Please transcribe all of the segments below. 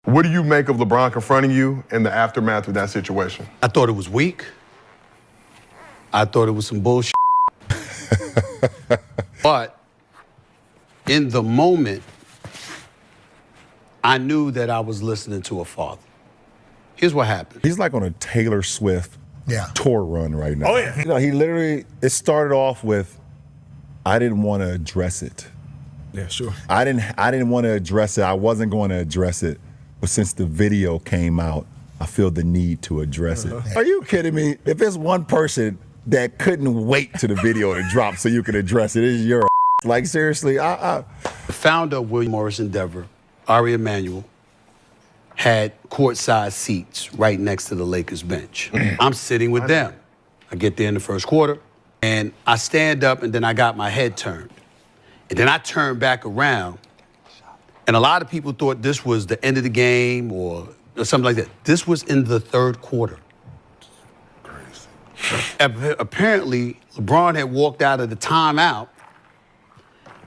What do you make of LeBron confronting you in the aftermath of that situation? I thought it was weak. I thought it was some bullshit. But in the moment, I knew that I was listening to a father. Here's what happened. He's like on a Taylor Swift tour run right now. Oh, yeah. You know, he literally, it started off with, I didn't want to address it. Yeah, sure. I didn't want to address it. I wasn't going to address it. But since the video came out, I feel the need to address it. Are you kidding me? If there's one person that couldn't wait till the video to drop so you could address it, it's your like, seriously, The founder of William Morris Endeavor, Ari Emanuel, had courtside seats right next to the Lakers bench. I'm sitting with them. I get there in the first quarter, and I stand up, and then I got my head turned. And then I turned back around, and a lot of people thought this was the end of the game or something like that. This was in the third quarter. Apparently, LeBron had walked out of the timeout,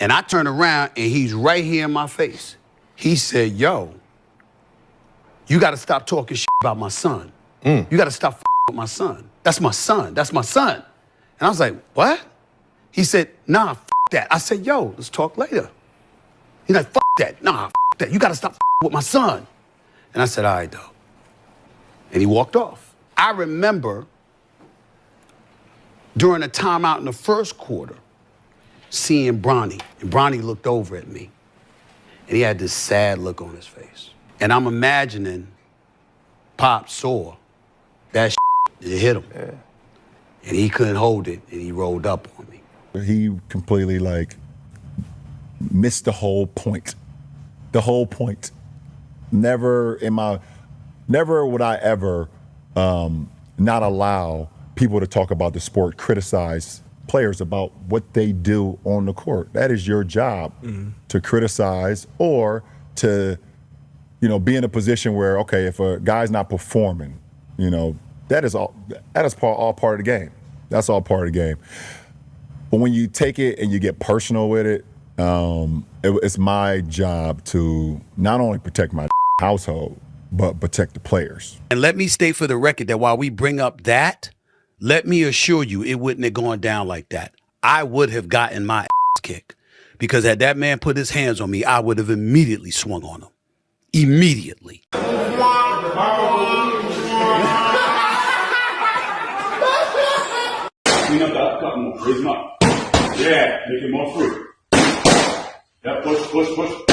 and I turned around, and he's right here in my face. He said, yo, you got to stop talking shit about my son. You got to stop with my son. That's my son. That's my son. And I was like, what? He said, nah, that. I said, yo, let's talk later. He's like, that. Nah, that. You got to stop with my son. And I said, all right, though. And he walked off. I remember during a timeout in the first quarter, seeing Bronny. And Bronny looked over at me. And he had this sad look on his face. And I'm imagining Pop saw that it hit him. Yeah. And he couldn't hold it, and he rolled up on me. he completely like missed the whole point. The whole point. Never would I ever not allow people to talk about the sport, criticize players about what they do on the court. That is your job, to criticize or to, be in a position where, okay, if a guy's not performing, that is all part of the game. That's all part of the game. But when you take it and you get personal with it, it's my job to not only protect my household, but protect the players. And let me state for the record that while we bring up that, let me assure you it wouldn't have gone down like that. I would have gotten my ass kicked, because had that man put his hands on me, I would have immediately swung on him. Immediately. Clean up that cut more, raise him up. Yeah, make it more free. Yeah, push.